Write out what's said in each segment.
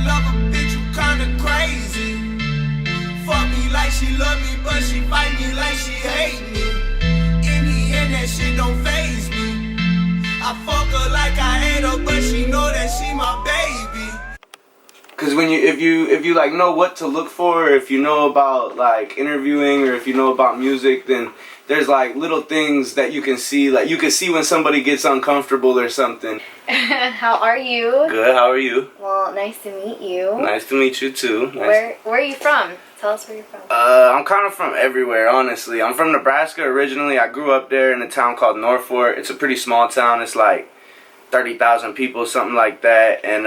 love a bitch who kinda crazy. Fuck me like she love me, but she fight me like she hate me. In the end, that shit don't faze me. I fuck her like I hate her, but she know that she my baby. Cause when if you like know what to look for, if you know about like interviewing, or if you know about music, then there's like little things that you can see. Like you can see when somebody gets uncomfortable or something. How are you? Good. How are you? Well, nice to meet you. Nice to meet you too. Where are you from? Tell us where you're from. I'm kind of from everywhere, honestly. I'm from Nebraska originally. I grew up there in a town called Norfolk. It's a pretty small town. It's like 30,000 people, something like that. And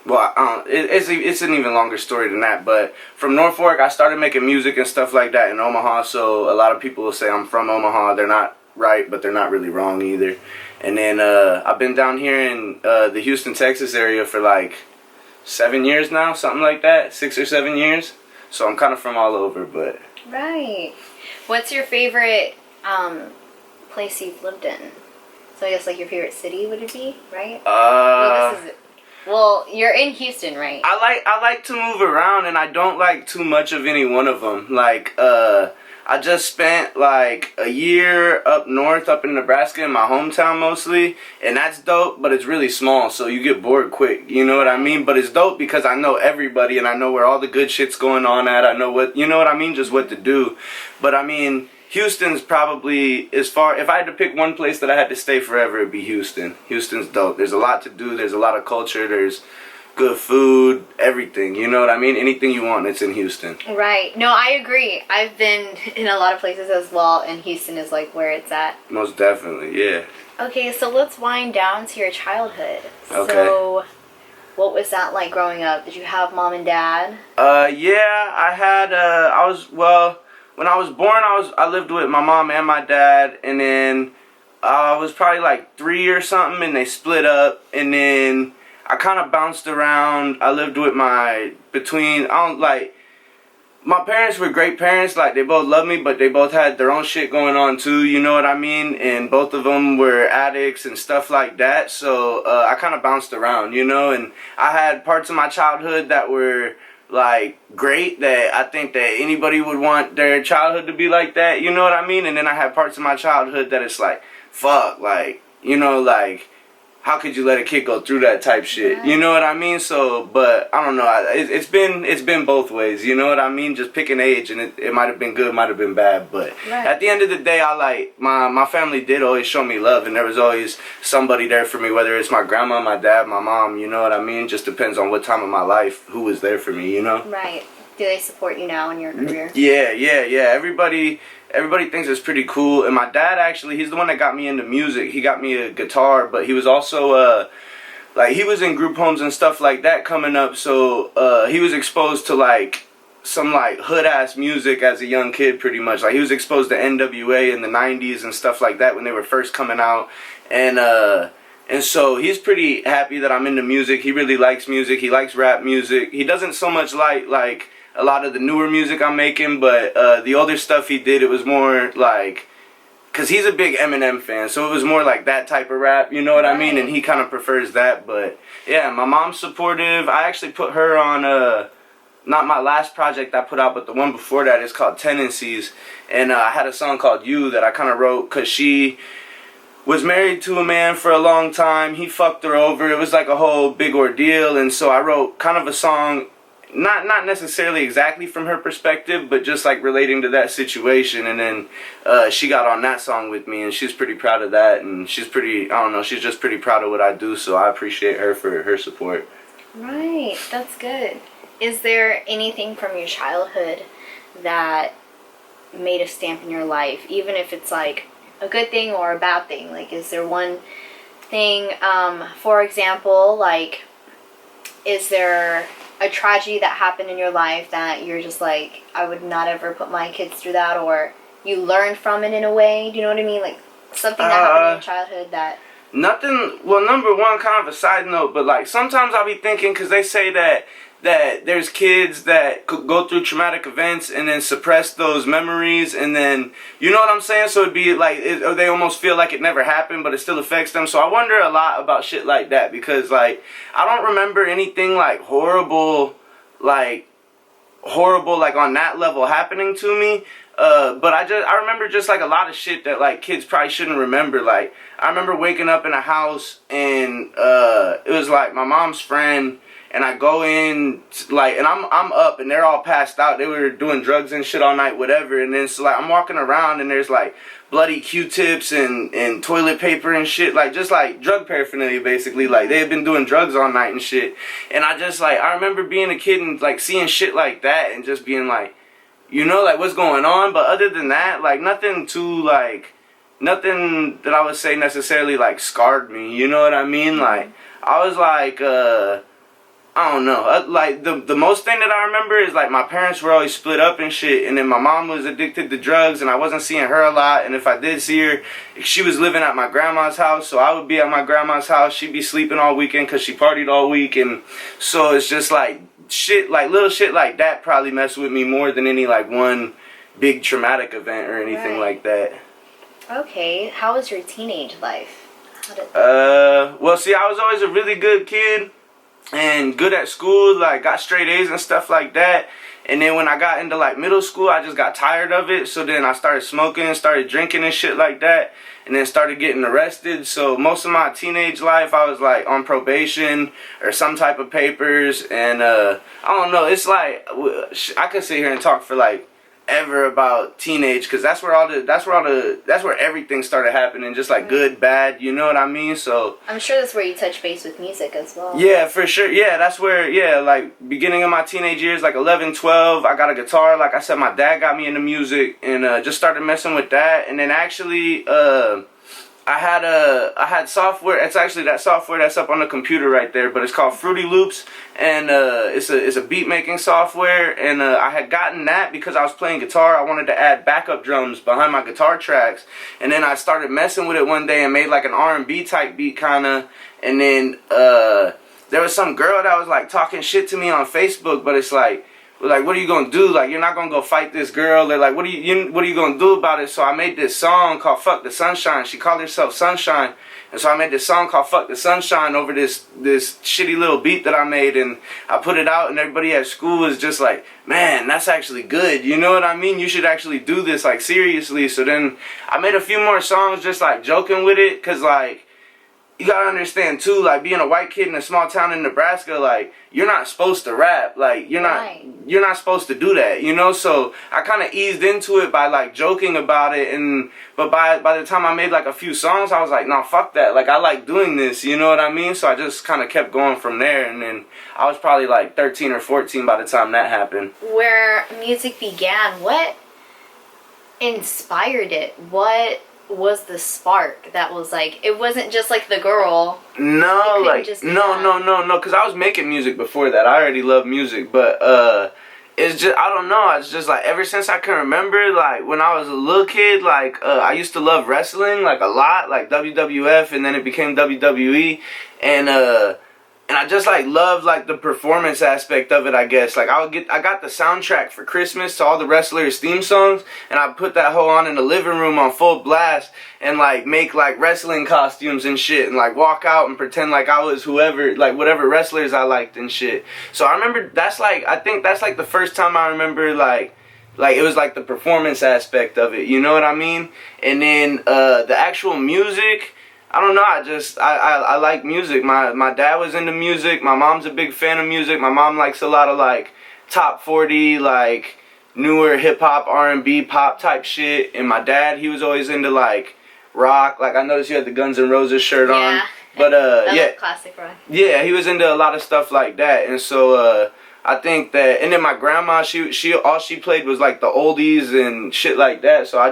well, it's an even longer story than that. But from Norfolk, I started making music and stuff like that in Omaha. So a lot of people will say I'm from Omaha. They're not right, but they're not really wrong either. And then I've been down here in the Houston, Texas area for like 7 years now, something like that, 6 or 7 years. So I'm kind of from all over, but. Right. What's your favorite place you've lived in? So I guess like your favorite city would it be, right? Well, you're in Houston, right? I like to move around, and I don't like too much of any one of them. Like I just spent like a year up north, up in Nebraska, in my hometown mostly, and that's dope, but it's really small, so you get bored quick, you know what I mean? But it's dope because I know everybody, and I know where all the good shit's going on at. I know what, you know what I mean, just what to do. But I mean, Houston's probably, as far, if I had to pick one place that I had to stay forever, it'd be Houston. Houston's dope. There's a lot to do, there's a lot of culture, there's good food, everything, you know what I mean? Anything you want, it's in Houston. Right. No, I agree. I've been in a lot of places as well, and Houston is like where it's at. Most definitely, yeah. Okay, so let's wind down to your childhood. Okay. So, what was that like growing up? Did you have mom and dad? Yeah, I had, when I was born, I lived with my mom and my dad, and then I was probably like 3 or something, and they split up, and then I kind of bounced around. I lived with my parents were great parents. Like, they both loved me, but they both had their own shit going on too, you know what I mean? And both of them were addicts and stuff like that. So I kind of bounced around, you know? And I had parts of my childhood that were like great, that I think that anybody would want their childhood to be like that, you know what I mean? And then I had parts of my childhood that it's like, fuck, like, you know, like, how could you let a kid go through that type shit? Right. You know what I mean? So, but I don't know. It's been both ways. You know what I mean? Just pick an age, and it might have been good, might have been bad. But right. At the end of the day, I like my family did always show me love, and there was always somebody there for me. Whether it's my grandma, my dad, my mom. You know what I mean? Just depends on what time of my life who was there for me. You know? Right. Do they support you now in your career? Yeah. Everybody thinks it's pretty cool. And my dad, actually, he's the one that got me into music. He got me a guitar, but he was also like, he was in group homes and stuff like that coming up. So he was exposed to like some like hood ass music as a young kid, pretty much. Like, he was exposed to NWA in the 90s and stuff like that when they were first coming out. And so he's pretty happy that I'm into music. He really likes music. He likes rap music. He doesn't so much like a lot of the newer music I'm making, but the older stuff he did, it was more like, because he's a big Eminem fan, so it was more like that type of rap, you know what I mean? And he kind of prefers that. But yeah, my mom's supportive. I actually put her on not my last project I put out, but the one before that. It's called Tendencies, and I had a song called You that I kind of wrote because she was married to a man for a long time. He fucked her over. It was like a whole big ordeal, and so I wrote kind of a song, not necessarily exactly from her perspective, but just like relating to that situation. And then she got on that song with me, and she's pretty proud of that, and she's pretty, I don't know, she's just pretty proud of what I do, so I appreciate her for her support. Right, that's good. Is there anything from your childhood that made a stamp in your life, even if it's like a good thing or a bad thing? Like, is there one thing, for example, like, is there a tragedy that happened in your life that you're just like, I would not ever put my kids through that, or you learned from it in a way? Do you know what I mean? Like, something that happened in your childhood that Nothing. Well, number one, kind of a side note, but like sometimes I'll be thinking, because they say that there's kids that could go through traumatic events and then suppress those memories, and then you know what I'm saying. So it'd be like or they almost feel like it never happened, but it still affects them. So I wonder a lot about shit like that, because like I don't remember anything like horrible like on that level happening to me. But I remember just like a lot of shit that like kids probably shouldn't remember. Like I remember waking up in a house and it was like my mom's friend, and I go in like, and I'm up and they're all passed out. They were doing drugs and shit all night, whatever. And then so like I'm walking around and there's like bloody Q-tips and toilet paper and shit, like just like drug paraphernalia basically. Like they had been doing drugs all night and shit. And I just like, I remember being a kid and like seeing shit like that and just being like, you know, like what's going on. But other than that, like nothing that I would say necessarily like scarred me, you know what I mean? Like I was like I don't know, like the most thing that I remember is like my parents were always split up and shit, and then my mom was addicted to drugs and I wasn't seeing her a lot, and if I did see her, she was living at my grandma's house, so I would be at my grandma's house, she'd be sleeping all weekend because she partied all week. And so it's just like shit, like little shit like that probably messed with me more than any like one big traumatic event or anything like that. Okay, how was your teenage life? Well, see, I was always a really good kid and good at school, like got straight A's and stuff like that. And then when I got into like middle school, I just got tired of it, so then I started smoking, started drinking and shit like that, and then started getting arrested. So most of my teenage life I was like on probation or some type of papers. And I don't know, it's like I could sit here and talk for like ever about teenage, because that's where everything started happening, just like good, bad, you know what I mean? So I'm sure that's where you touch base with music as well. Yeah, for sure. Yeah, that's where, yeah, like beginning of my teenage years, like 11, 12, I got a guitar. Like I said, my dad got me into music, and just started messing with that. And then actually I had software. It's actually that software that's up on the computer right there, but it's called Fruity Loops, and it's a beat making software. And I had gotten that because I was playing guitar. I wanted to add backup drums behind my guitar tracks, and then I started messing with it one day and made like an R&B type beat kinda. And then there was some girl that was like talking shit to me on Facebook, but it's like, what are you gonna do? Like, you're not gonna go fight this girl. They're like, what are you gonna do about it? So I made this song called Fuck the Sunshine. She called herself Sunshine. And so I made this song called Fuck the Sunshine over this shitty little beat that I made, and I put it out, and everybody at school was just like, man, that's actually good. You know what I mean? You should actually do this, like, seriously. So then I made a few more songs just like joking with it, cause like, you gotta understand too, like being a white kid in a small town in Nebraska, like you're not supposed to rap, like you're not supposed to do that, you know. So I kind of eased into it by like joking about it, but by the time I made like a few songs, I was like, no, fuck that, like I like doing this, you know what I mean? So I just kind of kept going from there, and then I was probably like 13 or 14 by the time that happened. Where music began, what inspired it? What was the spark that was like, it wasn't just like the girl? No, like no, because I was making music before that. I already loved music, but it's just, I don't know, it's just like ever since I can remember, like when I was a little kid, like I used to love wrestling like a lot, like WWF, and then it became WWE, and I just like loved like the performance aspect of it, I guess. Like I got the soundtrack for Christmas to all the wrestlers' theme songs, and I put that whole on in the living room on full blast, and like make like wrestling costumes and shit, and like walk out and pretend like I was whoever, like whatever wrestlers I liked and shit. So I remember I think that's like the first time I remember like it was like the performance aspect of it, you know what I mean? And then the actual music, I don't know, I like music. My dad was into music. My mom's a big fan of music. My mom likes a lot of like top 40, like newer hip hop, R&B, pop type shit. And my dad, he was always into like rock. Like I noticed you had the Guns N' Roses shirt on. But yeah, classic rock. Yeah, he was into a lot of stuff like that. And so I think that, and then my grandma, she all she played was like the oldies and shit like that. So I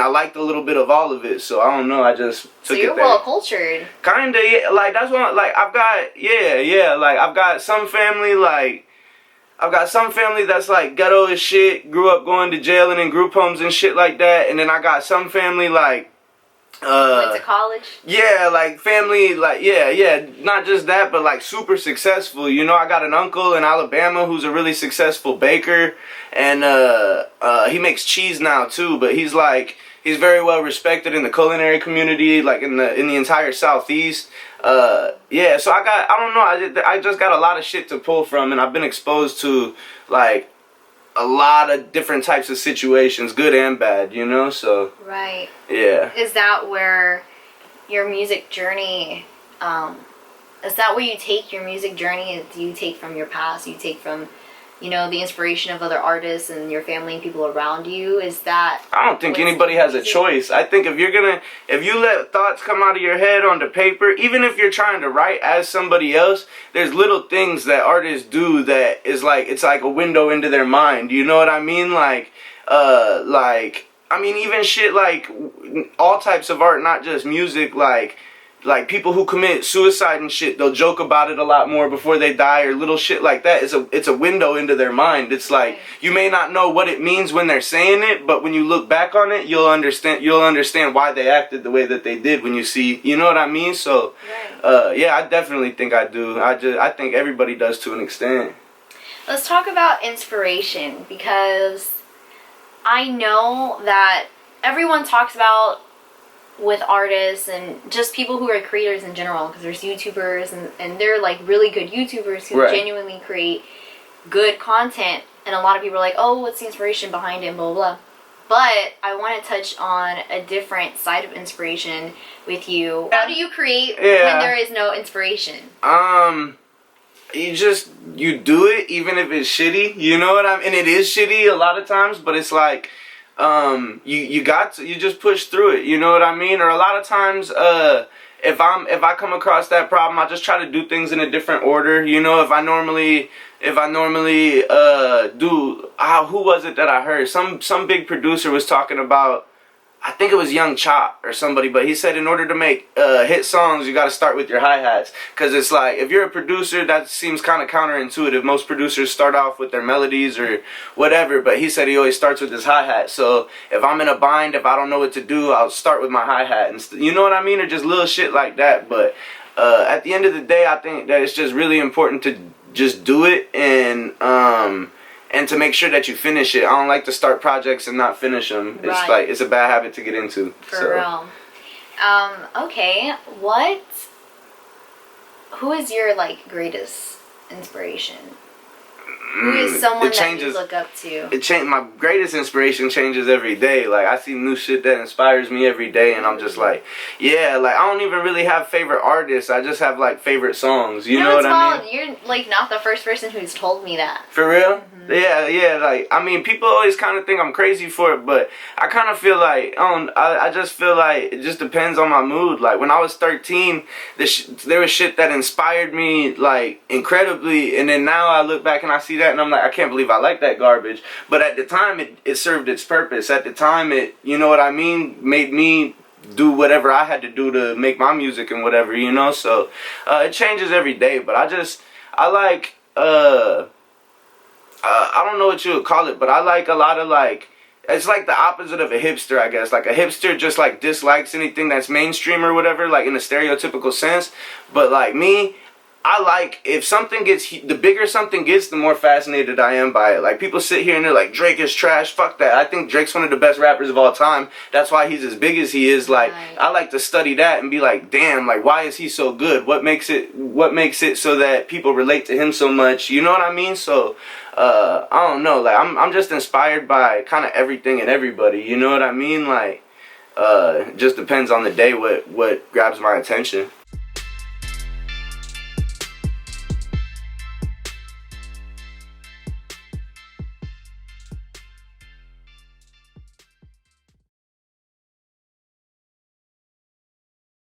liked a little bit of all of it, so I don't know, I just took it there. So you're well cultured. Kinda, yeah, like that's what, like I've got, like I've got some family, that's like ghetto as shit, grew up going to jail and in group homes and shit like that, and then I got some family like Went to college? Yeah, like family, like yeah, not just that, but like super successful. You know, I got an uncle in Alabama who's a really successful baker, and he makes cheese now too. But he's very well respected in the culinary community, like in the entire Southeast. Yeah, so I don't know, I just got a lot of shit to pull from, and I've been exposed to like a lot of different types of situations, good and bad, you know, so. Right. Yeah. Is that where your music journey, is that where you take your music journey? Do you take from your past? You take from, you know, the inspiration of other artists and your family and people around you? Is that... I don't think anybody has a choice. I think if you let thoughts come out of your head onto paper, even if you're trying to write as somebody else, there's little things that artists do that is like, it's like a window into their mind. You know what I mean? I mean, even shit like all types of art, not just music, like people who commit suicide and shit, they'll joke about it a lot more before they die, or little shit like that. It's a window into their mind. It's like, you may not know what it means when they're saying it, but when you look back on it, you'll understand why they acted the way that they did when you see, you know what I mean? So, yeah, I definitely think I do. I think everybody does to an extent. Let's talk about inspiration, because I know that everyone talks about with artists and just people who are creators in general, because there's YouTubers and they're like really good YouTubers who genuinely create good content, and a lot of people are like, oh, what's the inspiration behind it, blah, blah. But I want to touch on a different side of inspiration with you. How do you create when there is no inspiration? You do it even if it's shitty, you know what I mean? And it is shitty a lot of times, but it's like, you just push through it, you know what I mean? Or a lot of times, if I come across that problem, I just try to do things in a different order, you know? If I normally who was it that I heard? Some big producer was talking about, I think it was Young Chop or somebody, but he said in order to make hit songs, you got to start with your hi-hats. Because it's like, if you're a producer, that seems kind of counterintuitive. Most producers start off with their melodies or whatever, but he said he always starts with his hi-hat. So if I'm in a bind, if I don't know what to do, I'll start with my hi-hat. And you know what I mean? Or just little shit like that. But at the end of the day, I think that it's just really important to just do it and to make sure that you finish it. I don't like to start projects and not finish them. It's like, it's a bad habit to get into. For real. Okay, who is your like greatest inspiration? Who is someone that you look up to? My greatest inspiration changes every day. Like, I see new shit that inspires me every day, and I'm just like, yeah, like, I don't even really have favorite artists. I just have, like, favorite songs. You know what I mean? You're, like, not the first person who's told me that. For real? Yeah, like, I mean, people always kind of think I'm crazy for it, but I kind of feel like, I just feel like it just depends on my mood. Like, when I was 13, there was shit that inspired me, like, incredibly, and then now I look back and I see that and I'm like, I can't believe I like that garbage. But at the time, it served its purpose. At the time, you know what I mean, made me do whatever I had to do to make my music and whatever, you know. So it changes every day, but I like I don't know what you would call it, but I like a lot of, like, it's like the opposite of a hipster, I guess. Like, a hipster just, like, dislikes anything that's mainstream or whatever, like, in a stereotypical sense. But, like, me, I like, if something gets, the bigger something gets, the more fascinated I am by it. Like, people sit here and they're like, Drake is trash. Fuck that. I think Drake's one of the best rappers of all time. That's why he's as big as he is. Like, I like to study that and be like, damn, like, why is he so good? What makes it so that people relate to him so much? You know what I mean? So, I don't know. Like, I'm just inspired by kind of everything and everybody. You know what I mean? Like, it just depends on the day what grabs my attention.